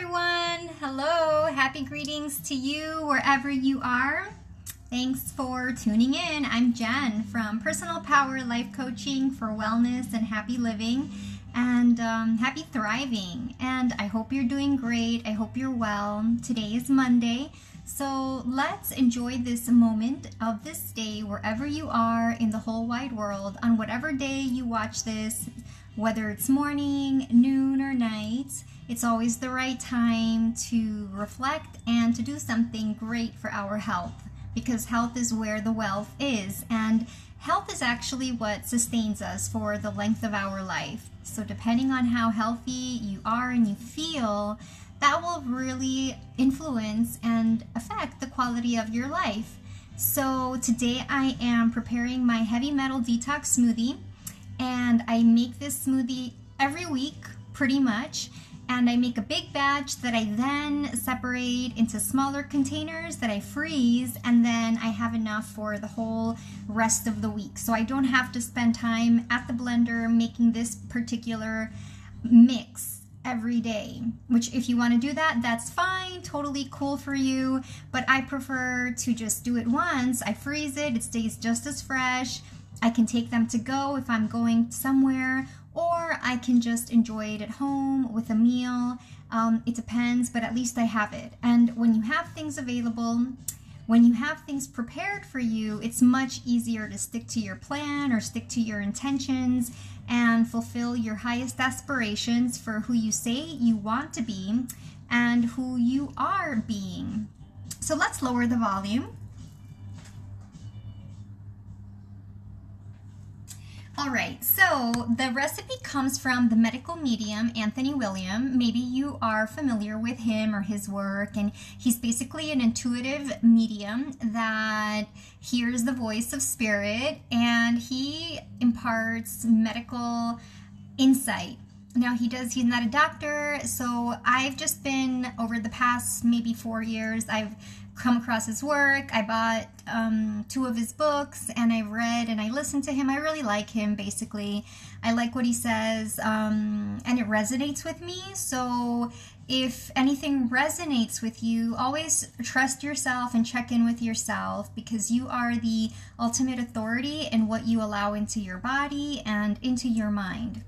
everyone. Hello. Happy greetings to you wherever you are. Thanks for tuning in. I'm Jen from Personal Power Life Coaching for Wellness and Happy Living and Happy Thriving. And I hope you're doing great. I hope you're well. Today is Monday. So let's enjoy this moment of this day wherever you are in the whole wide world, on whatever day you watch this, whether it's morning, noon, or night. It's always the right time to reflect and to do something great for our health, because health is where the wealth is, and health is actually what sustains us for the length of our life. So depending on how healthy you are and you feel, that will really influence and affect the quality of your life. So today I am preparing my Heavy Metal Detox Smoothie, and I make this smoothie every week pretty much. And I make a big batch that I then separate into smaller containers that I freeze, and then I have enough for the whole rest of the week. So I don't have to spend time at the blender making this particular mix every day, which if you want to do that, that's fine, totally cool for you. But I prefer to just do it once. I freeze it, it stays just as fresh. I can take them to go if I'm going somewhere, or I can just enjoy it at home with a meal. It depends, but at least I have it. And when you have things available, when you have things prepared for you, it's much easier to stick to your plan or stick to your intentions and fulfill your highest aspirations for who you say you want to be and who you are being. So let's lower the volume. Alright, so the recipe comes from the medical medium Anthony William. Maybe you are familiar with him or his work, and he's basically an intuitive medium that hears the voice of spirit, and he imparts medical insight. Now he's not a doctor, so I've just been, over the past maybe 4 years, I've come across his work. I bought 2 of his books, and I read and I listened to him. I really like him, basically. I like what he says, and it resonates with me. So if anything resonates with you, always trust yourself and check in with yourself, because you are the ultimate authority in what you allow into your body and into your mind.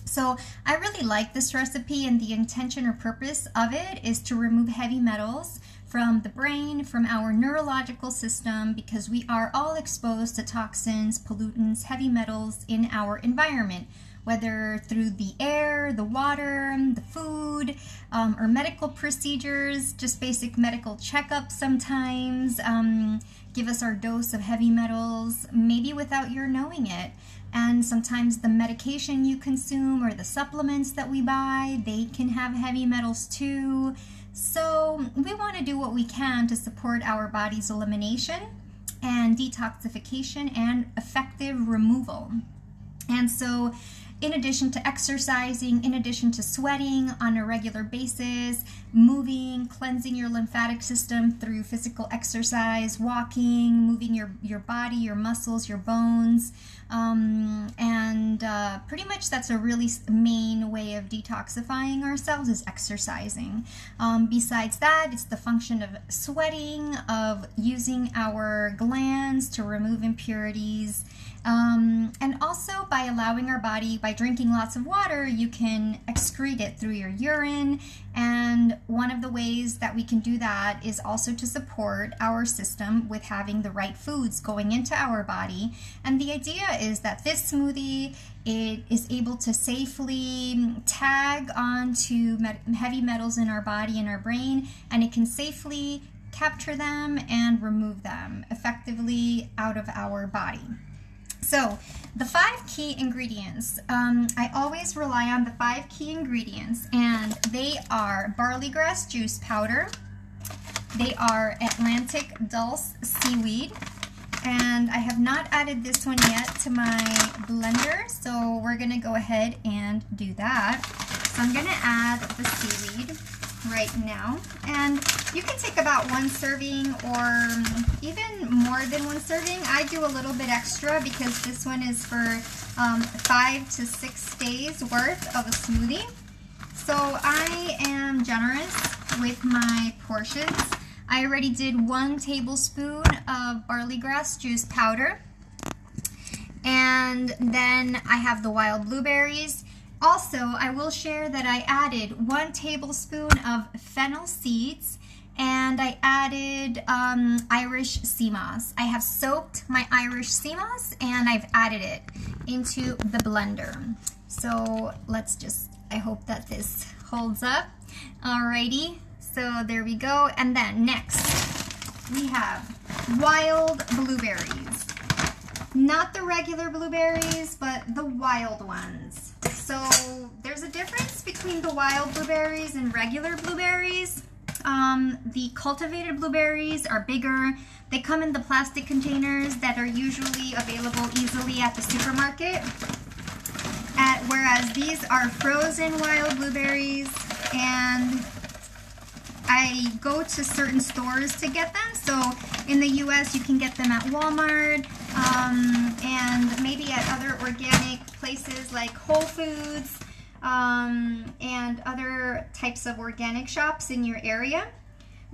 So I really like this recipe, and the intention or purpose of it is to remove heavy metals from the brain, from our neurological system, because we are all exposed to toxins, pollutants, heavy metals in our environment, whether through the air, the water, the food, or medical procedures, just basic medical checkups sometimes give us our dose of heavy metals, maybe without your knowing it. And sometimes the medication you consume or the supplements that we buy, they can have heavy metals too. So we want to do what we can to support our body's elimination and detoxification and effective removal. And so in addition to exercising, in addition to sweating on a regular basis, moving, cleansing your lymphatic system through physical exercise, walking, moving your body, your muscles, your bones, and pretty much that's a really main way of detoxifying ourselves, is exercising. Besides that, it's the function of sweating, of using our glands to remove impurities, and also by allowing our body, by drinking lots of water, you can excrete it through your urine. And one of the ways that we can do that is also to support our system with having the right foods going into our body. And the idea is that this smoothie, it is able to safely tag onto heavy metals in our body and our brain, and it can safely capture them and remove them effectively out of our body. So the 5 key ingredients, I always rely on the 5 key ingredients, and they are barley grass juice powder, they are Atlantic dulse seaweed, and I have not added this one yet to my blender, so we're going to go ahead and do that. So I'm going to add the seaweed right now, and you can take about 1 serving or even more than 1 serving. I do a little bit extra because this one is for 5 to 6 days worth of a smoothie. So I am generous with my portions. I already did 1 tablespoon of barley grass juice powder. And then I have the wild blueberries. Also, I will share that I added 1 tablespoon of fennel seeds, and I added Irish sea moss. I have soaked my Irish sea moss and I've added it into the blender. So let's just, I hope that this holds up. Alrighty, so there we go. And then next we have wild blueberries. Not the regular blueberries, but the wild ones. So there's a difference between the wild blueberries and regular blueberries. The cultivated blueberries are bigger. They come in the plastic containers that are usually available easily at the supermarket. Whereas these are frozen wild blueberries, and I go to certain stores to get them. So in the US you can get them at Walmart, and maybe at other organic places like Whole Foods, and other types of organic shops in your area.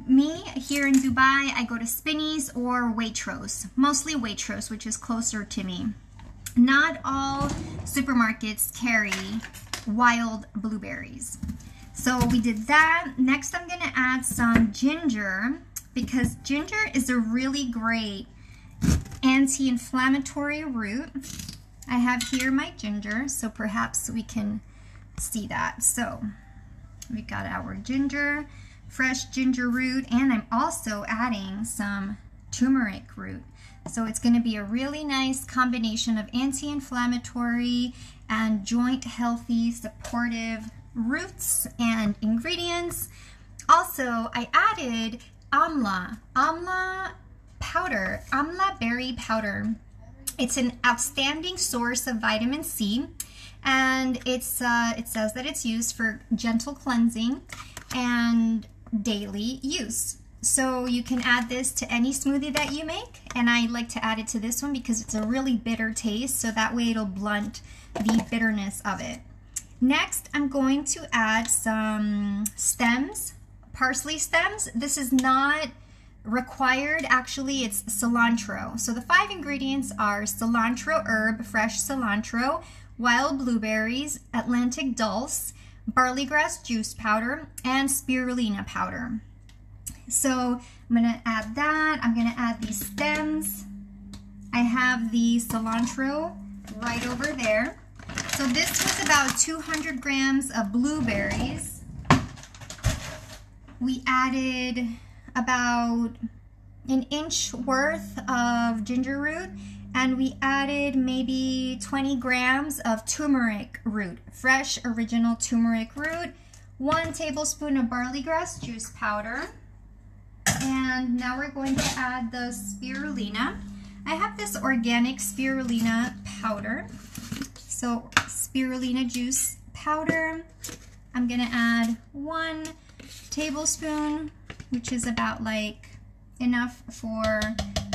Me, here in Dubai, I go to Spinneys or Waitrose, mostly Waitrose, which is closer to me. Not all supermarkets carry wild blueberries. So we did that. Next I'm going to add some ginger, because ginger is a really great anti-inflammatory root. I have here my ginger, so perhaps we can see that. So we got our ginger, fresh ginger root, and I'm also adding some turmeric root. So it's going to be a really nice combination of anti-inflammatory and joint healthy supportive roots and ingredients. Also, I added amla powder, amla berry powder. It's an outstanding source of vitamin C, and it says that it's used for gentle cleansing and daily use. So you can add this to any smoothie that you make, and I like to add it to this one because it's a really bitter taste, so that way it'll blunt the bitterness of it. Next, I'm going to add some stems, parsley stems. This is not required, actually it's cilantro. So the 5 ingredients are cilantro herb, fresh cilantro, wild blueberries, Atlantic dulse, barley grass juice powder, and spirulina powder. So I'm going to add that. I'm going to add these stems. I have the cilantro right over there. So this was about 200 grams of blueberries. We added about an inch worth of ginger root, and we added maybe 20 grams of turmeric root, fresh original turmeric root, 1 tablespoon of barley grass juice powder, and now we're going to add the spirulina. I have this organic spirulina powder, so spirulina juice powder. I'm gonna add 1 tablespoon, which is about like enough for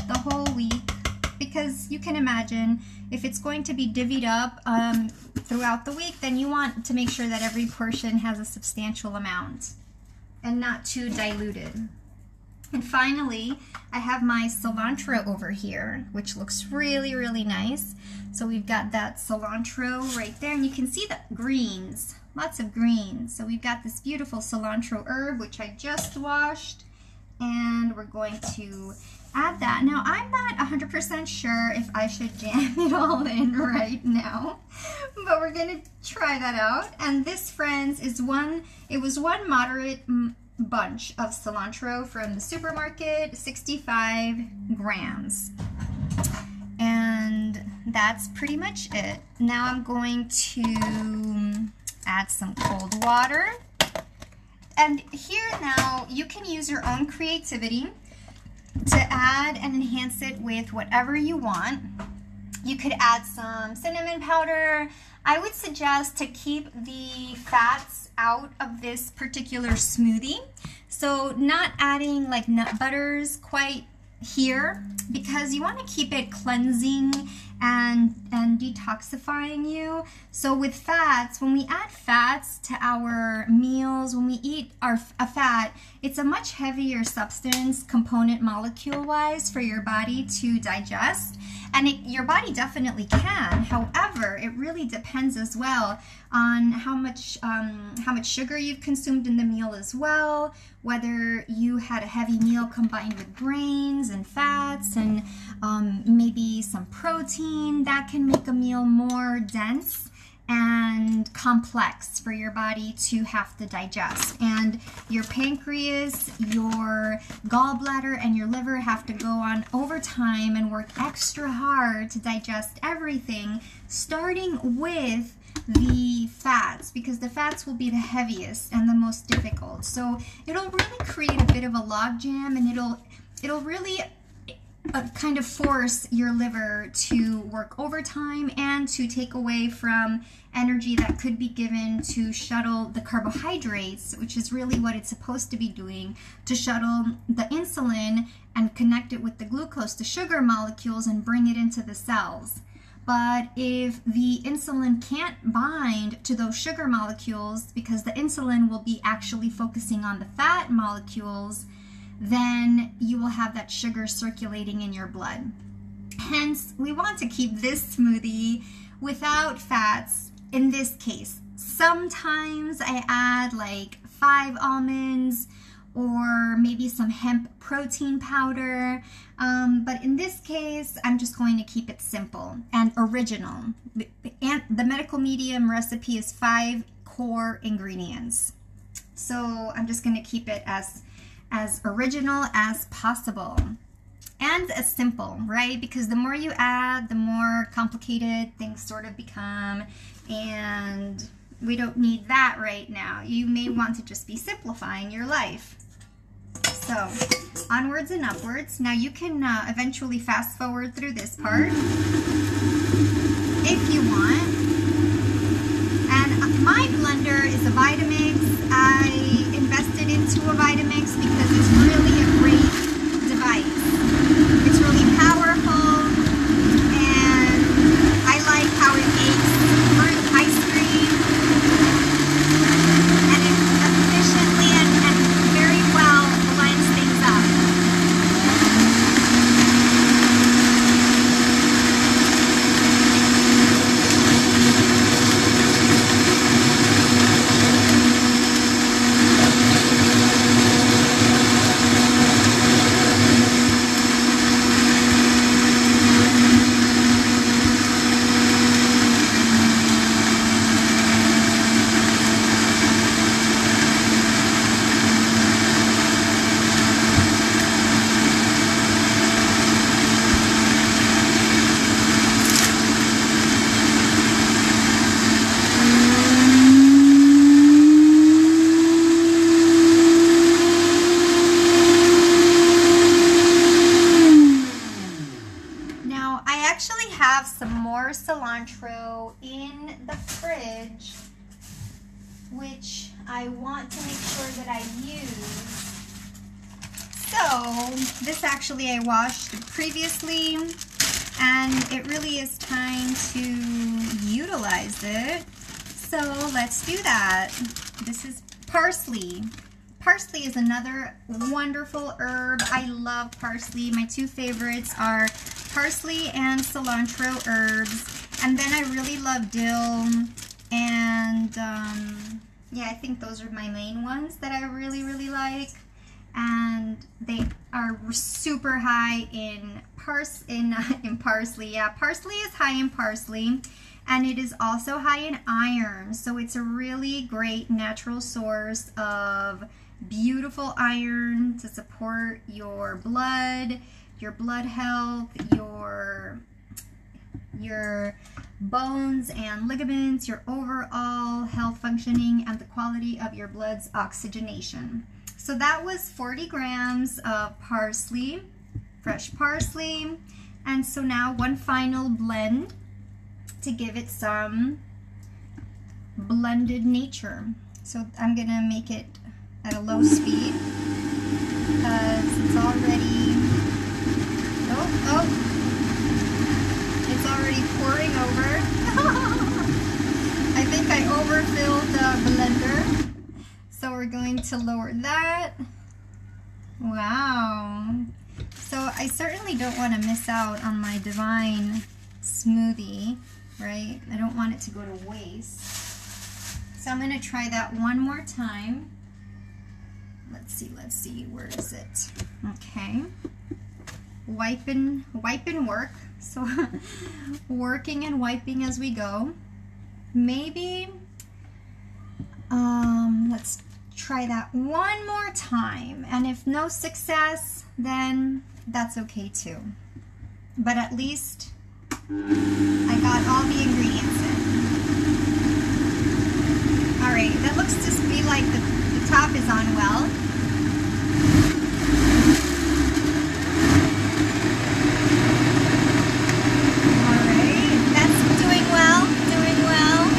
the whole week, because you can imagine if it's going to be divvied up throughout the week, then you want to make sure that every portion has a substantial amount and not too diluted. And finally, I have my cilantro over here, which looks really, really nice. So we've got that cilantro right there, and you can see the greens, lots of greens. So we've got this beautiful cilantro herb, which I just washed, and we're going to add that. Now, I'm not 100% sure if I should jam it all in right now, but we're going to try that out. And this, friends, is it was one moderate bunch of cilantro from the supermarket, 65 grams. And that's pretty much it. Now I'm going to add some cold water. And here now, you can use your own creativity to add and enhance it with whatever you want. You could add some cinnamon powder. I would suggest to keep the fats out of this particular smoothie. So not adding like nut butters quite here, because you want to keep it cleansing and detoxifying you. So with fats, when we add fats to our meals, when we eat a fat, it's a much heavier substance component molecule-wise for your body to digest. And your body definitely can. However, it really depends as well on how much sugar you've consumed in the meal as well, whether you had a heavy meal combined with grains and fats and maybe some protein. That can make a meal more dense and complex for your body to have to digest. And your pancreas, your gallbladder, and your liver have to go on overtime and work extra hard to digest everything, starting with the fats, because the fats will be the heaviest and the most difficult. So it'll really create a bit of a logjam, and it'll really kind of force your liver to work overtime and to take away from energy that could be given to shuttle the carbohydrates, which is really what it's supposed to be doing, to shuttle the insulin and connect it with the glucose, the sugar molecules, and bring it into the cells. But if the insulin can't bind to those sugar molecules, because the insulin will be actually focusing on the fat molecules, then you will have that sugar circulating in your blood. Hence, we want to keep this smoothie without fats in this case. Sometimes I add like 5 almonds or maybe some hemp protein powder, but in this case, I'm just going to keep it simple and original. And the medical medium recipe is 5 core ingredients. So I'm just going to keep it as original as possible and as simple, right? Because the more you add, the more complicated things sort of become, and we don't need that right now. You may want to just be simplifying your life. So onwards and upwards. Now you can eventually fast forward through this part if you want. And my blender is a Vitamix. I invested into a Vitamix because it's really a great device. It's really powerful, and I like how it makes fruit ice cream, and it efficiently and very well blends things up. Cilantro in the fridge, which I want to make sure that I use. So this actually I washed previously, and it really is time to utilize it. So let's do that. This is parsley. Parsley is another wonderful herb. I love parsley. My 2 favorites are parsley and cilantro herbs. And then I really love dill, and yeah, I think those are my main ones that I really, really like. And they are super high in parsley. Yeah, parsley is high in parsley, and it is also high in iron. So it's a really great natural source of beautiful iron to support your blood health, your bones and ligaments, your overall health functioning, and the quality of your blood's oxygenation. So that was 40 grams of parsley, fresh parsley. And so now one final blend to give it some blended nature. So I'm gonna make it at a low speed because it's already, is already pouring over. I think I overfilled the blender. So we're going to lower that. Wow. So I certainly don't want to miss out on my divine smoothie, right? I don't want it to go to waste. So I'm going to try that one more time. Let's see, where is it? Okay. Wipe and work. So working and wiping as we go. Maybe let's try that one more time, and if no success, then that's okay too. But at least I got all the ingredients in. Alright, that looks to be like the top is on well. Alright, that's doing well, doing well.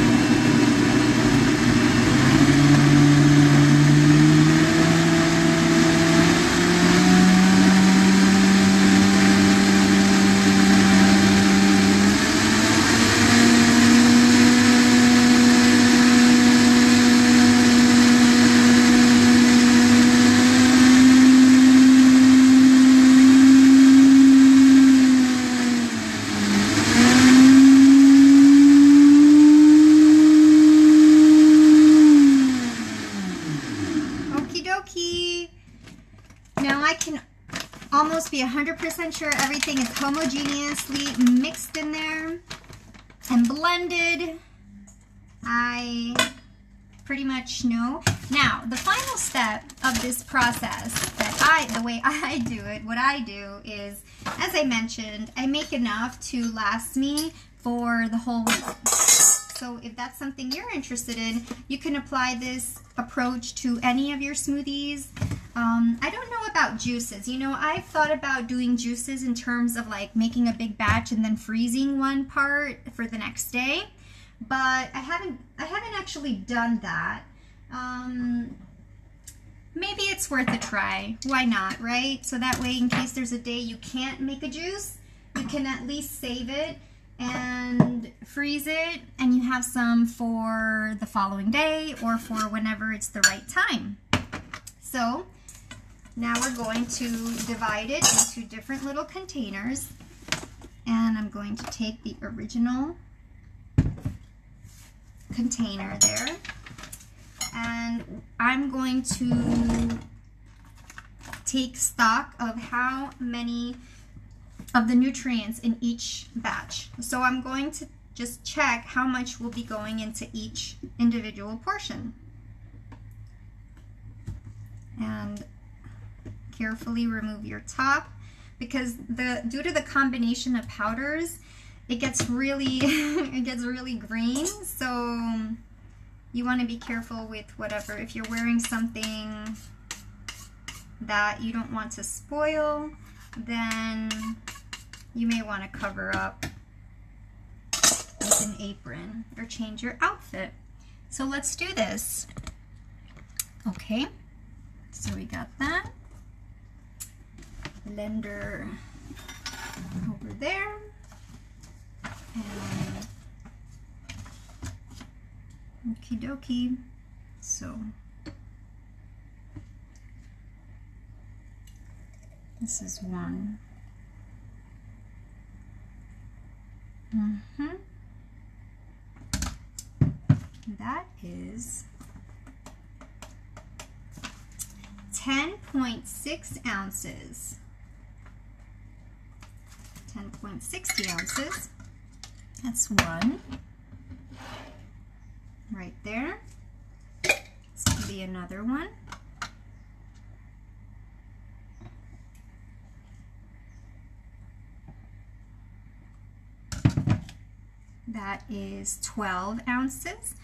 Now I can almost be 100% sure everything is homogeneously mixed in there and blended. I pretty much know. Now, the final step of this process, the way I do it, what I do is, as I mentioned, I make enough to last me for the whole week. So if that's something you're interested in, you can apply this approach to any of your smoothies. I don't know about juices. You know, I've thought about doing juices in terms of like making a big batch and then freezing one part for the next day, but I haven't actually done that. Maybe it's worth a try. Why not, right? So that way, in case there's a day you can't make a juice, you can at least save it and freeze it, and you have some for the following day or for whenever it's the right time. So now we're going to divide it into different little containers, and I'm going to take the original container there, and I'm going to take stock of how many of the nutrients in each batch. So I'm going to just check how much will be going into each individual portion. And carefully remove your top, because due to the combination of powders, it gets really green. So you want to be careful with whatever. If you're wearing something that you don't want to spoil, then you may want to cover up with an apron or change your outfit. So let's do this. Okay, so we got that. Blender over there. And okie dokie. So this is one. That is 10.6 ounces. 10.60 ounces. That's one. Right there. This could be another one. That is 12 ounces.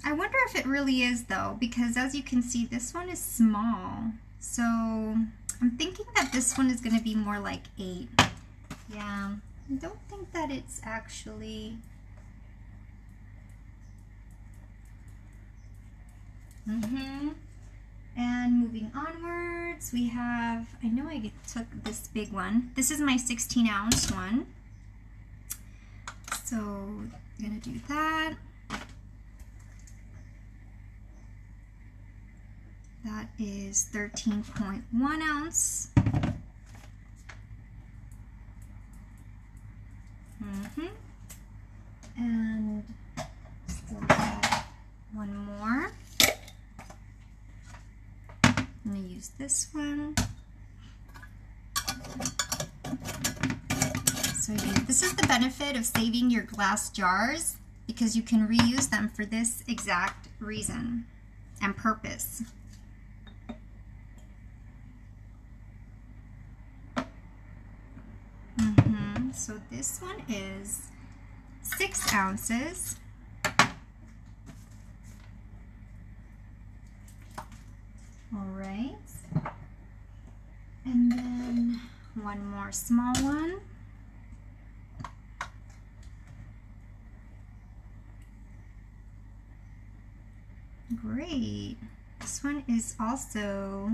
I wonder if it really is though, because as you can see, this one is small. So I'm thinking that this one is going to be more like 8. Yeah, I don't think that it's actually... And moving onwards, we have, I know I took this big one. This is my 16 ounce one. So I'm gonna do that. That is 13.1 ounce. And still got one more. I'm gonna use this one. So this is the benefit of saving your glass jars, because you can reuse them for this exact reason and purpose. So this one is 6 ounces. All right. And then one more small one. Great. This one is also,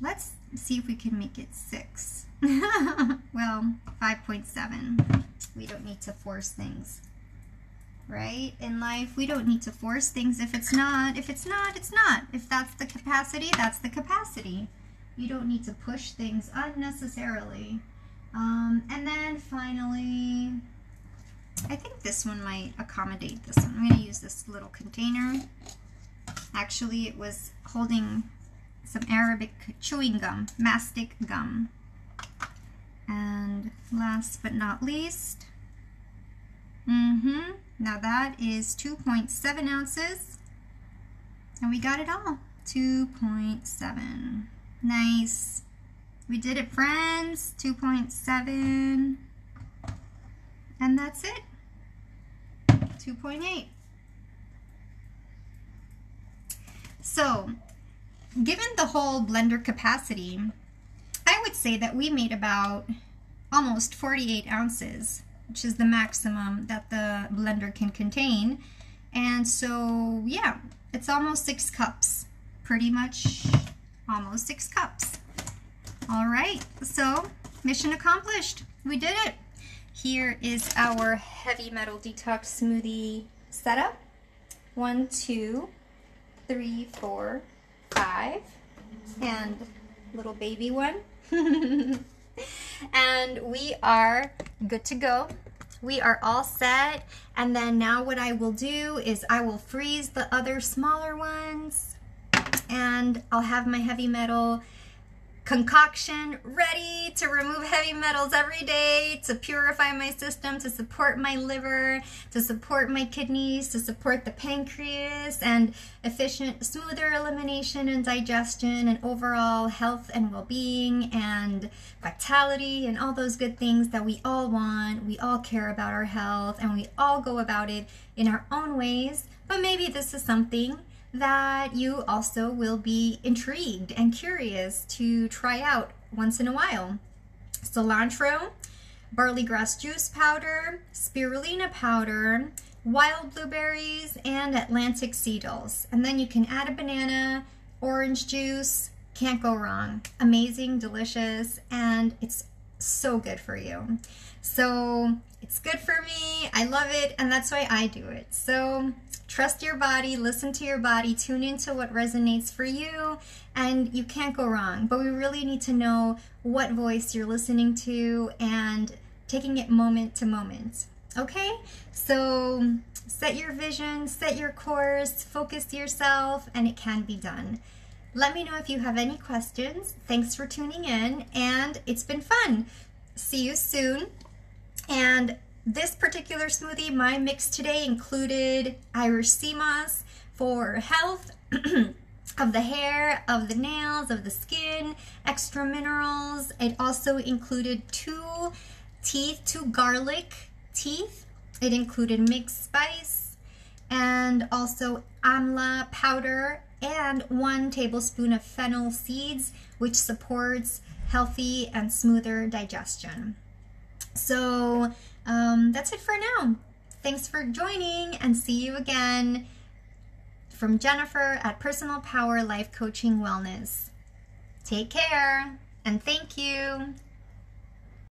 let's see if we can make it 6. Well, 5.7. We don't need to force things, right? In life, we don't need to force things. If it's not, it's not. If that's the capacity, that's the capacity. You don't need to push things unnecessarily. And then finally, I think this one might accommodate this one. I'm going to use this little container. Actually, it was holding some Arabic chewing gum, mastic gum. And last but not least, now that is 2.7 ounces. And we got it all. 2.7. Nice. We did it, friends. 2.7. And that's it. 2.8. So, given the whole blender capacity, I would say that we made about almost 48 ounces, which is the maximum that the blender can contain. And so, yeah, it's almost 6 cups. Pretty much almost 6 cups. All right, so mission accomplished. We did it. Here is our Heavy Metal Detox Smoothie setup. 1, 2, 3, 4, 5, and little baby one. And we are good to go. We are all set. And then now what I will do is I will freeze the other smaller ones, and I'll have my heavy metal concoction ready to remove heavy metals every day, to purify my system, to support my liver, to support my kidneys, to support the pancreas, and efficient, smoother elimination and digestion, and overall health and well-being and vitality and all those good things that we all want. We all care about our health, and we all go about it in our own ways. But maybe this is something that you also will be intrigued and curious to try out once in a while. Cilantro, barley grass juice powder, spirulina powder, wild blueberries, and Atlantic seedles. And then you can add a banana, orange juice. Can't go wrong. Amazing, delicious, and it's so good for you. So it's good for me. I love it, and that's why I do it. So trust your body, listen to your body, tune into what resonates for you, and you can't go wrong. But we really need to know what voice you're listening to and taking it moment to moment. Okay? So set your vision, set your course, focus yourself, and it can be done. Let me know if you have any questions. Thanks for tuning in, and it's been fun. See you soon. And this particular smoothie, my mix today included Irish sea moss for health of the hair, of the nails, of the skin, extra minerals. It also included 2 garlic teeth. It included mixed spice and also amla powder and 1 tablespoon of fennel seeds, which supports healthy and smoother digestion. So that's it for now. Thanks for joining, and see you again from Jennifer at Personal Power Life Coaching Wellness. Take care, and thank you.